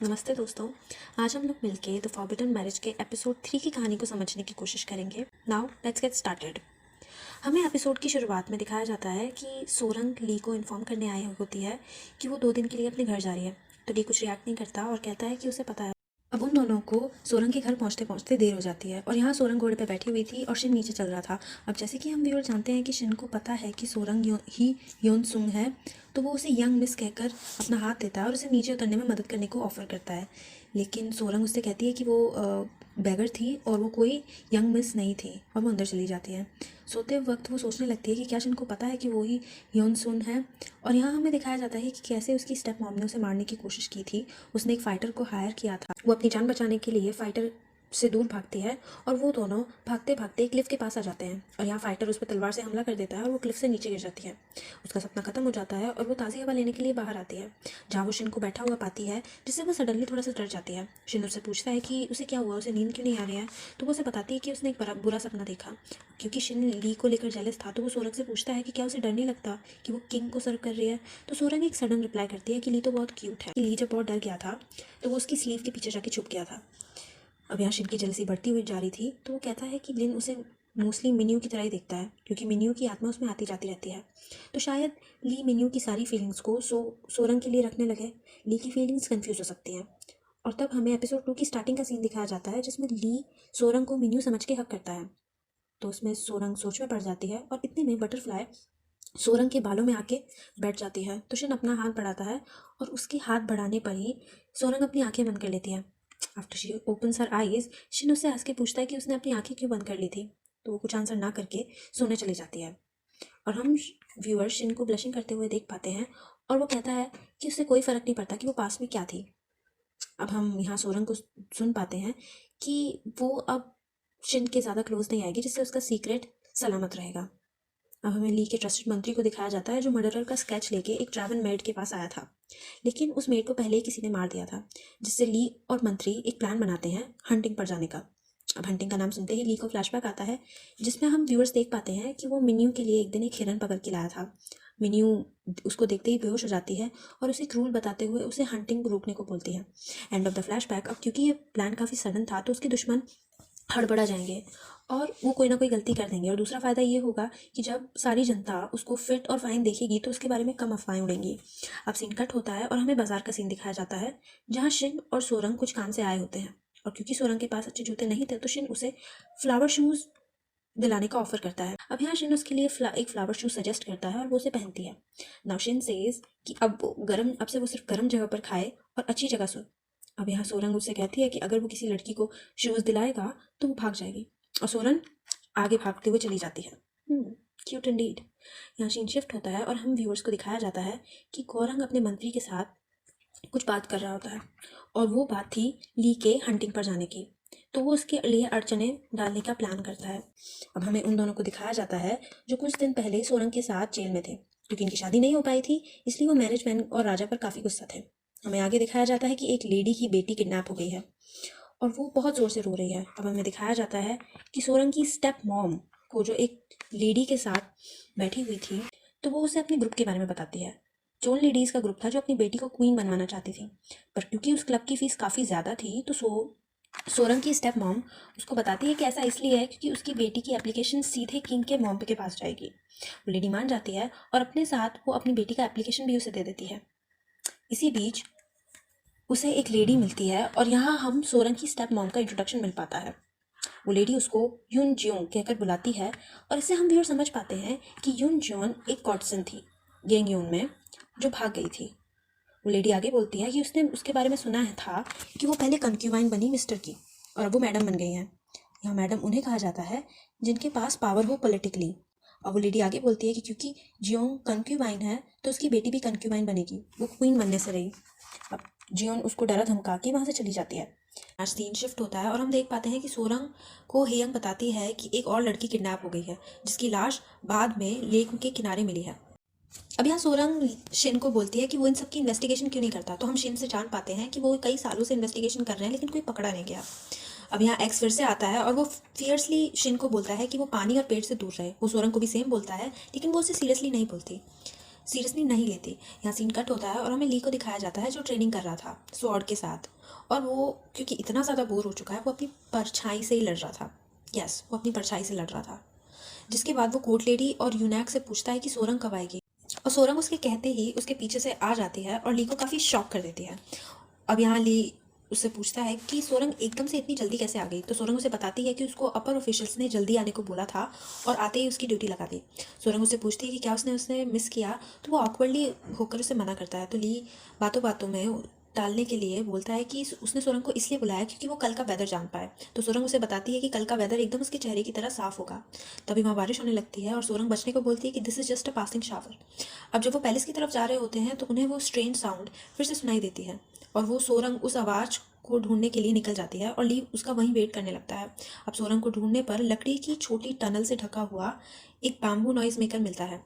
नमस्ते दोस्तों। आज हम लोग मिलके द फॉरबिडन मैरिज के एपिसोड 3 की कहानी को समझने की कोशिश करेंगे। Now let's get started. हमें एपिसोड की शुरुआत में दिखाया जाता है कि सोरंग ली को इन्फॉर्म करने आई होती है कि वो 2 दिन के लिए अपने घर जा रही है। तो ली कुछ रिएक्ट नहीं करता और कहता है कि उसे पता है। अब उन दोनों को सोरंग के घर पहुंचते पहुंचते देर हो जाती है और यहाँ सोरंग घोड़े पे बैठी हुई थी और शिन नीचे चल रहा था। अब जैसे कि हम व्यूअर जानते हैं कि शिन को पता है कि सोरंग ही योन सुंग है, तो वो उसे यंग मिस कहकर अपना हाथ देता है और उसे नीचे उतरने में मदद करने को ऑफर करता है। लेकिन सोरंग उससे कहती है कि वो बैगर थी और वो कोई यंग मिस नहीं थी और वो अंदर चली जाती है। सोते वक्त वो सोचने लगती है कि क्या शिन को पता है कि वो ही योन सुन है। और यहाँ हमें दिखाया जाता है कि कैसे उसकी स्टेप मॉम ने उसे मारने की कोशिश की थी। उसने एक फाइटर को हायर किया था। वो अपनी जान बचाने के लिए फाइटर से दूर भागती है और वो दोनों भागते भागते क्लिफ के पास आ जाते हैं और यहाँ फाइटर उस पर तलवार से हमला कर देता है और वो क्लिफ से नीचे गिर जाती है। उसका सपना खत्म हो जाता है और वो ताज़ी हवा लेने के लिए बाहर आती है, जहाँ वो शिन को बैठा हुआ पाती है, जिससे वो सडनली थोड़ा सा डर जाती है। शिन उससे पूछता है कि उसे क्या हुआ, उसे नींद क्यों नहीं आ रही है। तो वो उसे बताती है कि उसने एक बुरा सपना देखा। क्योंकि शिन ली को लेकर जेलस था तो वो सोरंग से पूछता है कि क्या उसे डर नहीं लगता कि वो किंग को सर्व कर रही है। तो सोरंग एक सडन रिप्लाई करती है कि ली तो बहुत क्यूट है। ली जब बहुत डर गया था तो वो उसकी स्लीव के पीछे जाके छुप गया था। अब यहाँ शिन की जलसी बढ़ती हुई जा रही थी तो वो कहता है कि लिन उसे मोस्टली मिन्यू की तरह ही दिखता है क्योंकि मिन्यू की आत्मा उसमें आती जाती रहती है। तो शायद ली मिन्यू की सारी फीलिंग्स को सोरंग के लिए रखने लगे। ली की फीलिंग्स कंफ्यूज हो सकती हैं। और तब हमें एपिसोड 2 की स्टार्टिंग का सीन दिखाया जाता है जिसमें ली सोरंग को मिन्यू समझ के हक करता है। तो उसमें सोरंग सोच में पड़ जाती है और इतने में बटरफ्लाई सोरंग के बालों में आके बैठ जाती है। तो शिन अपना हाथ बढ़ाता है और उसके हाथ बढ़ाने पर ही सोरंग अपनी आंखें बंद कर लेती है। After she opens her eyes, Shin उससे हंस के पूछता है कि उसने अपनी आंखें क्यों बंद कर ली थी। तो वो कुछ आंसर ना करके सोने चली जाती है और हम व्यूअर शिन को ब्लशिंग करते हुए देख पाते हैं और वो कहता है कि उससे कोई फ़र्क नहीं पड़ता कि वो पास में क्या थी। अब हम यहाँ सोरंग को सुन पाते हैं कि वो अब शिन के ज़्यादा क्लोज नहीं आएगी, जिससे उसका सीक्रेट सलामत रहेगा। अब हमें ली के ट्रस्टेड मंत्री को दिखाया जाता है जो मर्डरर का स्केच लेके एक ट्रैवल मेड के पास आया था, लेकिन उस मेड को पहले ही किसी ने मार दिया था, जिससे ली और मंत्री एक प्लान बनाते हैं हंटिंग पर जाने का। अब हंटिंग का नाम सुनते ही ली को फ्लैशबैक आता है जिसमें हम व्यूअर्स देख पाते हैं कि वो मिन्यू के लिए एक दिन एक हिरन पकड़ के लाया था। मिन्यू उसको देखते ही बेहोश हो जाती है और उसे क्रूल बताते हुए उसे हंटिंग को रोकने को बोलती है। End of the flashback. अब क्योंकि ये प्लान काफ़ी सडन था तो उसके दुश्मन हड़बड़ा जाएंगे और वो कोई ना कोई गलती कर देंगे। और दूसरा फ़ायदा ये होगा कि जब सारी जनता उसको फिट और फाइन देखेगी तो उसके बारे में कम अफवाहें उड़ेंगी। अब सीन कट होता है और हमें बाजार का सीन दिखाया जाता है जहाँ शिन और सोरंग कुछ काम से आए होते हैं और क्योंकि सोरंग के पास अच्छे जूते नहीं थे तो शिन उसे फ्लावर शूज़ दिलाने का ऑफर करता है। अब यहाँ शिन उसके लिए एक फ्लावर शूज सजेस्ट करता है और वो उसे पहनती है। नाउ शिन सेज कि अब से वो सिर्फ गर्म जगह पर खाए और अच्छी जगह सो। अब यहाँ सोरंग उससे कहती है कि अगर वो किसी लड़की को शूज़ दिलाएगा तो वो भाग जाएगी और सोरंग आगे भागते हुए चली जाती है। Cute Indeed. यहाँ सीन शिफ्ट होता है और हम व्यूअर्स को दिखाया जाता है कि गौरंग अपने मंत्री के साथ कुछ बात कर रहा होता है और वो बात थी ली के हंटिंग पर जाने की। तो वो उसके लिए अड़चने डालने का प्लान करता है। अब हमें उन दोनों को दिखाया जाता है जो कुछ दिन पहले सोरंग के साथ जेल में थे क्योंकि इनकी शादी नहीं हो पाई थी, इसलिए वो मैनेजमेंट और राजा पर काफ़ी गुस्सा थे। हमें आगे दिखाया जाता है कि एक लेडी की बेटी किडनैप हो गई है और वो बहुत ज़ोर से रो रही है। अब हमें दिखाया जाता है कि सोरंग की स्टेप मॉम को जो एक लेडी के साथ बैठी हुई थी तो वो उसे अपने ग्रुप के बारे में बताती है। चोल लेडीज़ का ग्रुप था जो अपनी बेटी को क्वीन बनवाना चाहती थी, पर क्योंकि उस क्लब की फ़ीस काफ़ी ज़्यादा थी तो सोरंग की स्टेप मॉम उसको बताती है कि ऐसा इसलिए है क्योंकि उसकी बेटी की एप्लीकेशन सीधे किंग के मॉम के पास जाएगी। वो लेडी मान जाती है और अपने साथ वो अपनी बेटी का एप्लीकेशन भी उसे दे देती है। इसी बीच उसे एक लेडी मिलती है और यहाँ हम सोरंग की स्टेप मॉम का इंट्रोडक्शन मिल पाता है। वो लेडी उसको यून जियोंग कहकर बुलाती है और इससे हम भी और समझ पाते हैं कि यून जियोन एक कॉर्टसन थी गेंगयून में जो भाग गई थी। वो लेडी आगे बोलती है कि उसने उसके बारे में सुना है था कि वो पहले कंक्यूबाइन बनी मिस्टर की और अब वो मैडम बन गई हैं। यहाँ मैडम उन्हें कहा जाता है जिनके पास पावर हो पॉलिटिकली। और वो लेडी आगे बोलती है कि क्योंकि जियोंग कंक्यूबाइन है तो उसकी बेटी भी कंक्यूबाइन बनेगी, वो क्वीन बनने से रही। अब जियोन उसको डरा धमका के वहाँ से चली जाती है। आज सीन शिफ्ट होता है और हम देख पाते हैं कि सोरंग को हेयंग बताती है कि एक और लड़की किडनैप हो गई है जिसकी लाश बाद में लेक के किनारे मिली है। अब यहाँ सोरंग शिन को बोलती है कि वो इन सब की इन्वेस्टिगेशन क्यों नहीं करता, तो हम शिन से जान पाते हैं कि वो कई सालों से इन्वेस्टिगेशन कर रहे हैं लेकिन कोई पकड़ा नहीं गया। अब यहाँ एक्स फिर से आता है और वो फियर्सली शिन को बोलता है कि वो पानी और पेड़ से दूर रहे। वो सोरंग को भी सेम बोलता है लेकिन वो उसे सीरियसली नहीं बोलती। सीरियसली नहीं लेती। यहाँ सीन कट होता है और हमें ली को दिखाया जाता है जो ट्रेनिंग कर रहा था स्वॉर्ड के साथ, और वो क्योंकि इतना ज़्यादा बोर हो चुका है वो अपनी परछाई से ही लड़ रहा था। यस, वो अपनी परछाई से लड़ रहा था। जिसके बाद वो कोर्ट लेडी और यूनैक से पूछता है कि सोरंग कब आएगी, और सोरंग उसके कहते ही उसके पीछे से आ जाती है और ली को काफ़ी शॉक कर देती है। अब यहाँ ली उससे पूछता है कि सोरंग एकदम से इतनी जल्दी कैसे आ गई, तो सोरंग उसे बताती है कि उसको अपर ऑफिशियल्स ने जल्दी आने को बोला था और आते ही उसकी ड्यूटी लगा दी। सोरंग उससे पूछती है कि क्या उसने उसने मिस किया, तो वो ऑकवर्डली होकर उसे मना करता है। तो ली बातों बातों में टालने के लिए बोलता है कि उसने सोरंग को इसलिए बुलाया क्योंकि वो कल का वेदर जान पाए। तो सोरंग उसे बताती है कि कल का वेदर एकदम उसके चेहरे की तरह साफ होगा। तभी वहाँ बारिश होने लगती है और सोरंग बचने को बोलती है कि this is just a passing shower. अब जब वो पैलेस की तरफ जा रहे होते हैं तो उन्हें वो स्ट्रेंज साउंड फिर से सुनाई देती है और वो सोरंग उस आवाज़ को ढूंढने के लिए निकल जाती है और ली उसका वहीं वेट करने लगता है। अब सोरंग को ढूंढने पर लकड़ी की छोटी टनल से ढका हुआ एक बैम्बू नॉइज मेकर मिलता है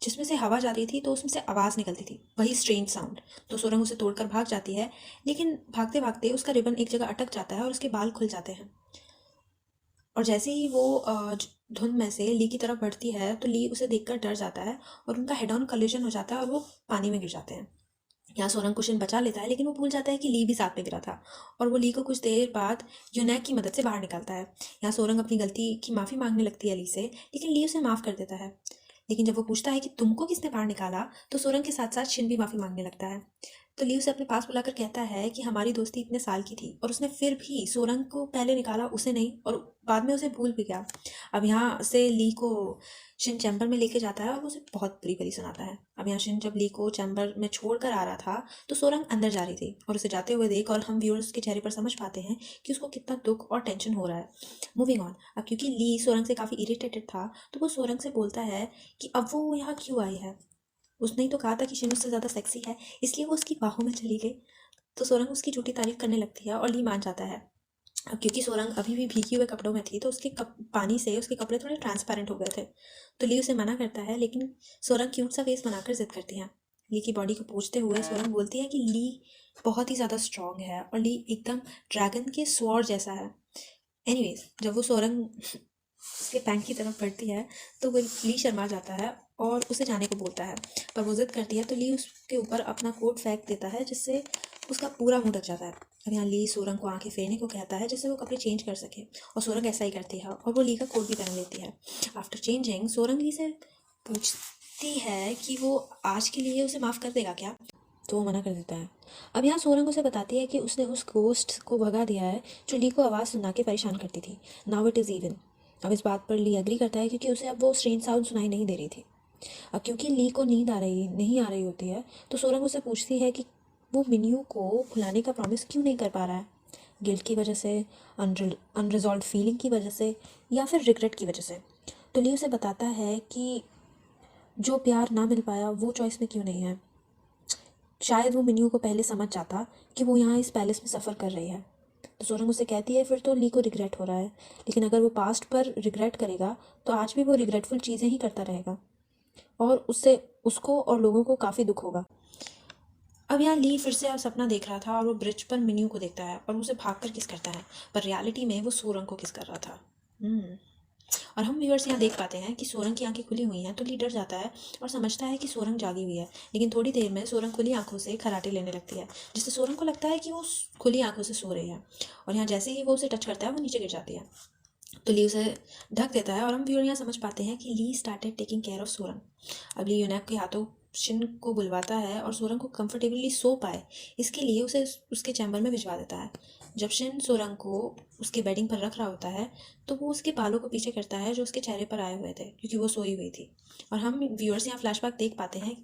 जिसमें से हवा जाती थी तो उसमें से आवाज़ निकलती थी, वही स्ट्रेंज साउंड। तो सोरंग उसे तोड़कर भाग जाती है, लेकिन भागते भागते उसका रिबन एक जगह अटक जाता है और उसके बाल खुल जाते हैं। और जैसे ही वो धुंध में से ली की तरफ बढ़ती है तो ली उसे देखकर डर जाता है और उनका हेड ऑन कॉलिजन हो जाता है और वो पानी में गिर जाते हैं। यहाँ सोरंग कुशन बचा लेता है, लेकिन वो भूल जाता है कि ली भी साथ में गिरा था और वो ली को कुछ देर बाद यूनैक की मदद से बाहर निकालता है। यहाँ सोरंग अपनी गलती की माफ़ी मांगने लगती है ली से, लेकिन ली उसे माफ़ कर देता है। लेकिन जब वो पूछता है कि तुमको किसने बाहर निकाला, तो सोरंग के साथ साथ शिन भी माफ़ी मांगने लगता है। तो ली उसे अपने पास बुलाकर कहता है कि हमारी दोस्ती इतने साल की थी और उसने फिर भी सोरंग को पहले निकाला, उसे नहीं, और बाद में उसे भूल भी गया। अब यहाँ से ली को शिन चैम्बर में लेके जाता है और वो उसे बहुत बुरी भली सुनाता है। अब यहाँ शिन जब ली को चैम्बर में छोड़ कर आ रहा था तो सोरंग अंदर जा रही थी और उसे जाते हुए देख और हम व्यूअर्स के चेहरे पर समझ पाते हैं कि उसको कितना दुख और टेंशन हो रहा है। मूविंग ऑन, अब क्योंकि ली सोरंग से काफ़ी इरिटेटेड था तो वो सोरंग से बोलता है कि अब वो यहाँ क्यों आई है। उसने ही तो कहा था कि शिन उससे ज़्यादा सेक्सी है, इसलिए वो उसकी बाहों में चली गई। तो सोरंग उसकी झूठी तारीफ करने लगती है और ली मान जाता है। अब क्योंकि सोरंग अभी भी भीगी हुए कपड़ों में थी तो उसके पानी से उसके कपड़े थोड़े ट्रांसपेरेंट हो गए थे। तो ली उसे मना करता है, लेकिन सोरंग क्यूट सा फेस बनाकर जिद करती है। ली की बॉडी को पूछते हुए सोरंग बोलती है कि ली बहुत ही ज़्यादा स्ट्रांग है और ली एकदम ड्रैगन के स्वॉर्ड जैसा है। एनीवेज, जब वो सोरंग उसके पैंट की तरफ बढ़ती है तो वो ली शर्मा जाता है और उसे जाने को बोलता है, पर वो जिद करती है तो ली उसके ऊपर अपना कोट फेंक देता है जिससे उसका पूरा मुंह ढक जाता है। अब यहाँ ली सोरंग को आंखें फेरने को कहता है जिससे वो कपड़े चेंज कर सके, और सोरंग ऐसा ही करती है और वो ली का कोट भी पहन लेती है। आफ्टर चेंजिंग सोरंग ली से पूछती है कि वो आज के लिए उसे माफ़ कर देगा क्या, तो वो मना कर देता है। अब यहाँ सोरंग उसे बताती है कि उसने उस गोस्ट को भगा दिया है जो ली को आवाज़ सुना के परेशान करती थी। Now it is even. अब इस बात पर ली एग्री करता है क्योंकि उसे अब वो स्ट्रेंज साउंड सुनाई नहीं दे रही थी। अब क्योंकि ली को नींद नहीं आ रही होती है तो सोरंग उसे पूछती है कि वो मिन्यू को खुलाने का प्रॉमिस क्यों नहीं कर पा रहा है। गिल्ट की वजह से, अनरिजॉल्व फीलिंग की वजह से, या फिर रिग्रेट की वजह से। तो ली उसे बताता है कि जो प्यार ना मिल पाया वो चॉइस में क्यों नहीं है। शायद वो मिन्यू को पहले समझ जाता कि वो यहाँ इस पैलेस में सफ़र कर रही है। तो सोरंग उसे कहती है फिर तो ली को रिग्रेट हो रहा है, लेकिन अगर वो पास्ट पर रिग्रेट करेगा तो आज भी वो रिग्रेटफुल चीज़ें ही करता रहेगा और उससे उसको और लोगों को काफ़ी दुख होगा। अब यहाँ ली फिर से अब सपना देख रहा था और वो ब्रिज पर मिन्यू को देखता है और उसे भाग कर किस करता है, पर रियलिटी में वो सोरंग को किस कर रहा था। और हम व्यूअर्स यहाँ देख पाते हैं कि सोरंग की आंखें खुली हुई हैं तो ली डर जाता है और समझता है कि सोरंग जागी हुई है, लेकिन थोड़ी देर में सोरंग खुली आंखों से खराटे लेने लगती है जिससे सोरंग को लगता है कि वो खुली आंखों से सो रही है। और यहाँ जैसे ही वो उसे टच करता है वो नीचे गिर जाती है। तो ली उसे ढक देता है और हम व्यूअर यहाँ समझ पाते हैं कि ली स्टार्टेड टेकिंग केयर ऑफ सोरंग। अब ली यूनैक के हाथों शिन को बुलवाता है और सोरंग को कंफर्टेबली सो पाए इसके लिए उसे उसके चैम्बर में भिजवा देता है। जब शिन सोरंग को उसके बेडिंग पर रख रहा होता है तो वो उसके बालों को पीछे करता है जो उसके चेहरे पर आए हुए थे क्योंकि वो सोई हुई थी। और हम व्यूअर्स यहाँ फ्लैशबैक देख पाते हैं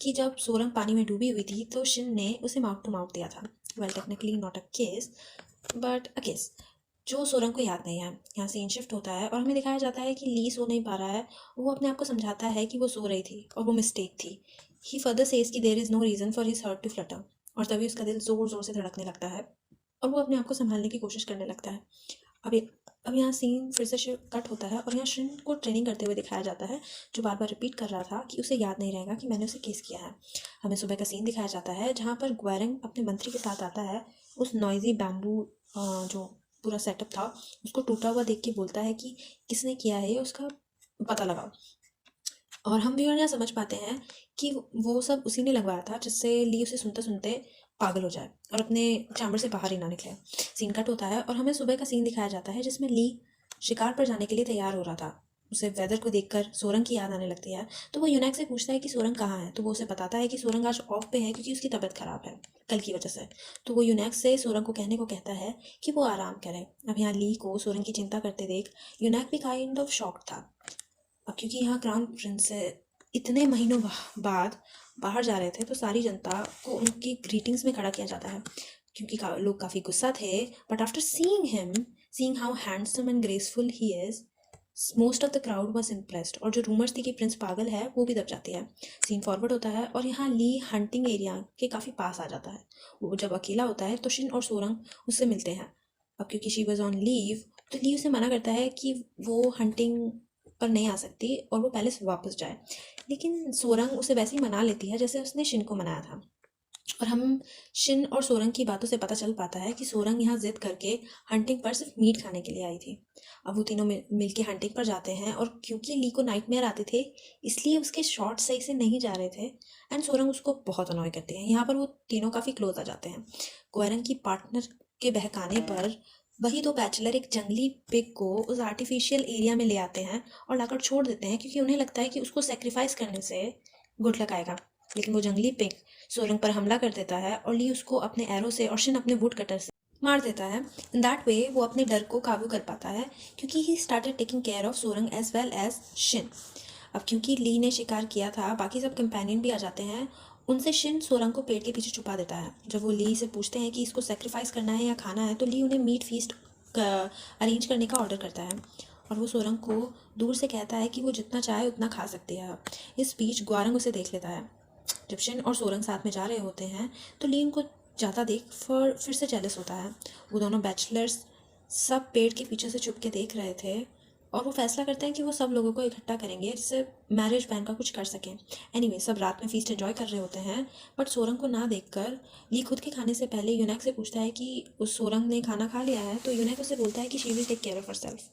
कि जब सोरंग पानी में डूबी हुई थी तो शिन ने उसे माउथ टू माउथ दिया था। वेल, टेक्निकली नॉट अ किस बट अ किस, जो सोरंग को याद नहीं है। यहाँ सीन शिफ्ट होता है और हमें दिखाया जाता है कि ली सो नहीं पा रहा है। वो अपने आप को समझाता है कि वो सो रही थी और वो मिस्टेक थी। ही फर्दर सेज कि there is no reason for his heart to flutter, और तभी उसका दिल ज़ोर ज़ोर से धड़कने लगता है और वो अपने आप को संभालने की कोशिश करने लगता है। अब ये अब यहाँ सीन फिर से कट होता है और यहाँ शिन को ट्रेनिंग करते हुए दिखाया जाता है जो बार बार रिपीट कर रहा था कि उसे याद नहीं रहेगा कि मैंने उसे केस किया है। हमें सुबह का सीन दिखाया जाता है जहाँ पर ग्वेरिंग अपने मंत्री के साथ आता है। उस नॉइजी बैम्बू जो पूरा सेटअप था उसको टूटा हुआ देख के बोलता है कि किसने किया है ये, उसका पता लगाओ। और हम व्यूअर यहाँ समझ पाते हैं कि वो सब उसी ने लगवाया था जिससे ली उसे सुनते सुनते पागल हो जाए और अपने चैम्बर से बाहर ही ना निकले। सीन कट होता है और हमें सुबह का सीन दिखाया जाता है जिसमें ली शिकार पर जाने के लिए तैयार हो रहा था। उसे वेदर को देखकर सोरंग की याद आने लगती है, तो वो यूनैक से पूछता है कि सोरंग कहाँ है। तो वो उसे बताता है कि सोरंग आज ऑफ पे है क्योंकि उसकी तबीयत खराब है कल की वजह से। तो वो यूनैक से सोरंग को कहने को कहता है कि वो आराम करे। अब यहाँ ली को सोरंग की चिंता करते देख यूनैक भी काइंड ऑफ शॉक था। अब क्योंकि यहाँ क्राउन प्रिंस इतने महीनों बाद बाहर जा रहे थे तो सारी जनता को उनकी ग्रीटिंग्स में खड़ा किया जाता है क्योंकि लोग काफ़ी गुस्सा थे। But after seeing how handsome and graceful he is, most of the crowd was impressed. और जो रूमर्स थी कि प्रिंस पागल है वो भी दब जाती है। सीन फॉरवर्ड होता है और यहाँ ली हंटिंग एरिया के काफ़ी पास आ जाता है। वो जब अकेला होता है तो शिन और सोरंग उससे मिलते हैं। अब क्योंकि शी वॉज ऑन लीव तो ली उसे मना करता है कि वो हंटिंग पर नहीं आ सकती और वो पैलेस वापस जाए। लेकिन सोरंग उसे वैसे ही मना लेती है जैसे उसने शिन को मनाया था। और हम शिन और सोरंग की बातों से पता चल पाता है कि सोरंग यहाँ जिद करके हंटिंग पर सिर्फ मीट खाने के लिए आई थी। अब वो तीनों मिल के हंटिंग पर जाते हैं और क्योंकि ली को नाइटमेयर आते थे इसलिए उसके शॉट सही से नहीं जा रहे थे एंड सोरंग उसको बहुत अनॉय करते हैं। यहाँ पर वो तीनों काफ़ी क्लोज आ जाते हैं। क्वेरन की पार्टनर के बहकाने पर वही दो बैचलर एक जंगली पिग को उस आर्टिफिशियल एरिया में ले आते हैं और लाकर छोड़ देते हैं क्योंकि उन्हें लगता है कि उसको सेक्रीफाइस करने से गुड लक आएगा। लेकिन वो जंगली पिग सोरंग पर हमला कर देता है और ली उसको अपने एरो से और शिन अपने वुड कटर से मार देता है। इन दैट वे वो अपने डर को काबू कर पाता है क्योंकि he started taking care of Sorang as well as Shin. अब क्योंकि ली ने शिकार किया था बाकी सब कंपेनियन भी आ जाते हैं। उनसे शिन सोरंग को पेड़ के पीछे छुपा देता है। जब वो ली से पूछते हैं कि इसको सेक्रीफाइस करना है या खाना है तो ली उन्हें मीट फीस्ट अरेंज करने का ऑर्डर करता है और वो सोरंग को दूर से कहता है कि वो जितना चाहे उतना खा सकती है। इस बीच ग्वारंग उसे देख लेता है। जब शिन और सोरंग साथ में जा रहे होते हैं तो ली उनको ज़्यादा देख फिर से जेलस होता है। वो दोनों बैचलर्स सब पेड़ के पीछे से छुप के देख रहे थे और वो फैसला करते हैं कि वो सब लोगों को इकट्ठा करेंगे जिससे मैरिज बैन का कुछ कर सकें। एनीवे सब रात में फीस्ट एंजॉय कर रहे होते हैं बट सोरंग को ना देखकर ली खुद के खाने से पहले यूनैक से पूछता है कि उस सोरंग ने खाना खा लिया है। तो यूनैक उसे बोलता है कि she will take care of herself.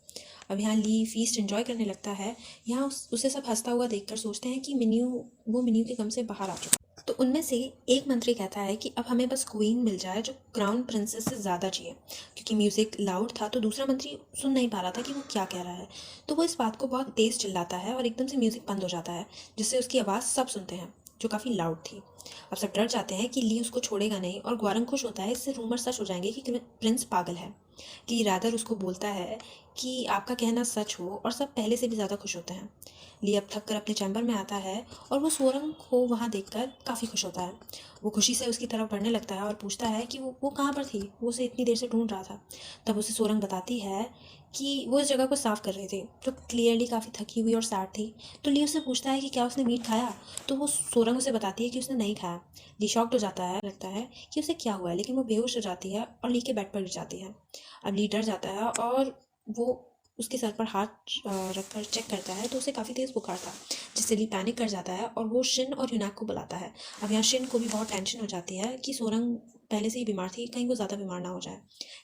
अब यहाँ ली फीस्ट एंजॉय करने लगता है। यहाँ उसे सब हंसता हुआ देखकर सोचते हैं कि मिन्यू के गम से बाहर आ चुका। तो उनमें से एक मंत्री कहता है कि अब हमें बस क्वीन मिल जाए जो क्राउन प्रिंसेस से ज़्यादा चाहिए। क्योंकि म्यूज़िक लाउड था तो दूसरा मंत्री सुन नहीं पा रहा था कि वो क्या कह रहा है। तो वो इस बात को बहुत तेज़ चिल्लाता है और एकदम से म्यूज़िक बंद हो जाता है जिससे उसकी आवाज़ सब सुनते हैं जो काफ़ी लाउड थी। अब सब डर जाते हैं कि ली उसको छोड़ेगा नहीं और ग्वारंग खुश होता है इससे रूमर सच हो जाएंगे कि प्रिंस पागल है। ली रादर उसको बोलता है कि आपका कहना सच हो और सब पहले से भी ज़्यादा खुश होते हैं। ली अब थक कर अपने चैम्बर में आता है और वो सोरंग को वहाँ देखकर काफ़ी खुश होता है। वो खुशी से उसकी तरफ बढ़ने लगता है और पूछता है कि वो कहाँ पर थी, वो उसे इतनी देर से ढूंढ रहा था। तब उसे सोरंग बताती है कि वो इस जगह को साफ़ कर रही थी जो क्लियरली काफ़ी थकी हुई और सैड थी। तो ली उससे पूछता है कि क्या उसने मीट खाया। तो वो सोरंग उसे बताती है कि उसने नहीं खाया। ली शॉक्ड हो जाता है, लगता है कि उसे क्या हुआ है, लेकिन वो बेहोश हो जाती है और ली के बेड पर गिर जाती है। अब ली डर जाता है और वो उसके सर पर हाथ रखकर चेक करता है तो उसे काफ़ी तेज़ बुखार था जिससे ली पैनिक कर जाता है और वो शिन और यूनैक को बुलाता है। अब यहाँ शिन को भी बहुत टेंशन हो जाती है कि सोरंग पहले से ही बीमार थी, कहीं वो ज़्यादा बीमार ना हो जाए।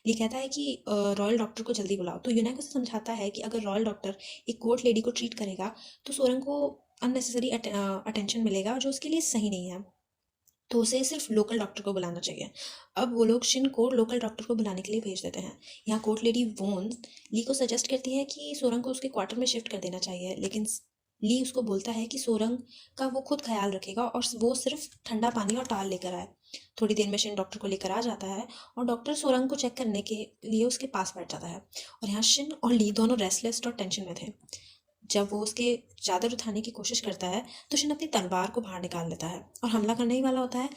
ली कहता है कि रॉयल डॉक्टर को जल्दी बुलाओ। तो यूनैक उसे समझाता है कि अगर रॉयल डॉक्टर एक कोर्ट लेडी को ट्रीट करेगा तो सोरंग को अननेसेसरी अटेंशन मिलेगा जो उसके लिए सही नहीं है, तो उसे सिर्फ लोकल डॉक्टर को बुलाना चाहिए। अब वो लोग शिन को लोकल डॉक्टर को बुलाने के लिए भेज देते हैं। यहाँ कोर्ट लेडी वोन ली को सजेस्ट करती है कि सोरंग को उसके क्वार्टर में शिफ्ट कर देना चाहिए, लेकिन ली उसको बोलता है कि सोरंग का वो खुद ख्याल रखेगा और वो सिर्फ ठंडा पानी और टाल लेकर आए। थोड़ी देर में शिन डॉक्टर को लेकर आ जाता है और डॉक्टर सोरंग को चेक करने के लिए उसके पास बैठ जाता है। और यहाँ शिन और ली दोनों रेस्टलेस और टेंशन में थे। जब वो उसके चादर उठाने की कोशिश करता है तो शिन अपनी तलवार को बाहर निकाल लेता है और हमला करने ही वाला होता है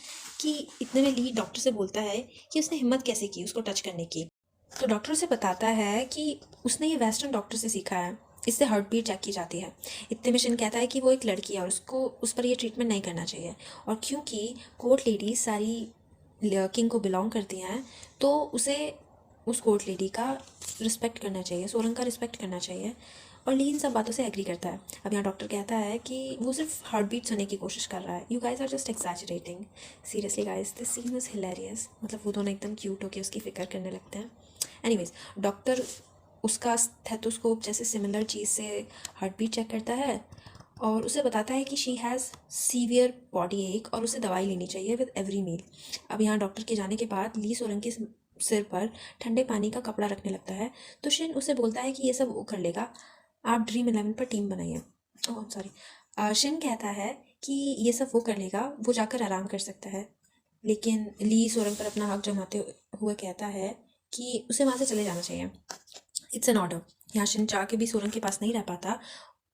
कि इतने में ली डॉक्टर से बोलता है कि उसने हिम्मत कैसे की उसको टच करने की। तो डॉक्टर उसे बताता है कि उसने ये वेस्टर्न डॉक्टर से सीखा है, इससे हार्ट बीट चेक की जाती है। इतने में शिन कहता है कि वो एक लड़की है और उसको उस पर ये ट्रीटमेंट नहीं करना चाहिए। और क्योंकि कोर्ट लेडी सारी किंग को बिलोंग करती हैं तो उसे उस कोर्ट लेडी का रिस्पेक्ट करना चाहिए, सोरंग का रिस्पेक्ट करना चाहिए। और ली इन सब बातों से एग्री करता है। अब यहाँ डॉक्टर कहता है कि वो सिर्फ हार्ट बीट सुनने की कोशिश कर रहा है। You guys are just exaggerating. Seriously guys this scene was hilarious. मतलब वो दोनों एकदम क्यूट होकर उसकी फिक्र करने लगते हैं। एनीवेज डॉक्टर उसका स्टेथोस्कोप जैसे सिमिलर चीज़ से हार्ट बीट चेक करता है और उसे बताता है कि शी हैज़ सीवियर बॉडी एक और उसे दवाई लेनी चाहिए विद एवरी मील। अब यहाँ डॉक्टर के जाने के बाद ली सोरंग के सिर पर ठंडे पानी का कपड़ा रखने लगता है। तो शिन उसे बोलता है कि ये सब वो कर लेगा, आप ड्रीम 11 पर टीम बनाइए। ओह सॉरी, शिन कहता है कि ये सब वो कर लेगा, वो जाकर आराम कर सकता है। लेकिन ली सोरंग पर अपना हक जमाते हुए कहता है कि उसे वहाँ से चले जाना चाहिए, इट्स एन ऑर्डर। यहाँ शिन चाह के भी सोरंग के पास नहीं रह पाता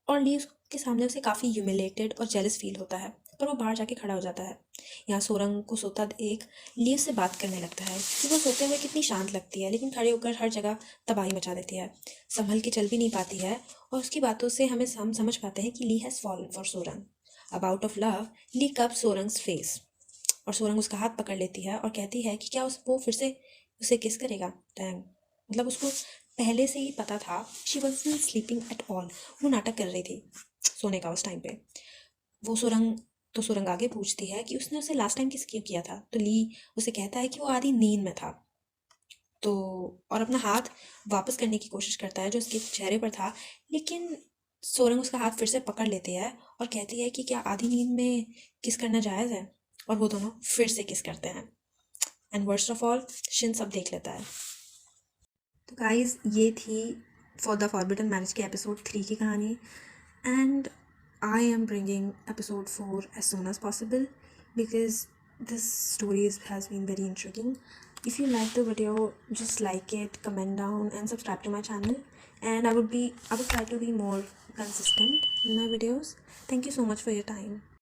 और ली उसके सामने उसे काफ़ी ह्यूमिलेटेड और जेलस फील होता है, पर वो बाहर जाके खड़ा हो जाता है। यहाँ सोरंग को सोता देख ली उससे बात करने लगता है कि वो सोते हुए कितनी शांत लगती है, लेकिन खड़े होकर हर जगह तबाही मचा देती है, संभल के चल भी नहीं पाती है। और उसकी बातों से हम समझ पाते हैं कि Lee has fallen for Sorang. अब out of love Lee cup Sorang's face और सोरंग उसका हाथ पकड़ लेती है और कहती है कि क्या वो फिर से उसे किस करेगा। डैंग, मतलब उसको पहले से ही पता था। She wasn't sleeping at all, वो नाटक कर रही थी सोने का उस टाइम पे। सोरंग आगे पूछती है कि उसने उसे लास्ट टाइम किस क्यों किया था। तो ली उसे कहता है कि वो आधी नींद में था, तो और अपना हाथ वापस करने की कोशिश करता है जो उसके चेहरे पर था, लेकिन सोरंग उसका हाथ फिर से पकड़ लेती है और कहती है कि क्या आधी नींद में किस करना जायज़ है। और वो दोनों फिर से किस करते हैं and worst of all Shin सब देख लेता है। तो गाइस, ये थी फॉर द फॉरबिडन मैरिज के एपिसोड 3 की कहानी, and I am bringing episode 4 as soon as possible because this story has been very intriguing. If you like the video, just like it, comment down and subscribe to my channel, and I would try to be more consistent in my videos. Thank you so much for your time.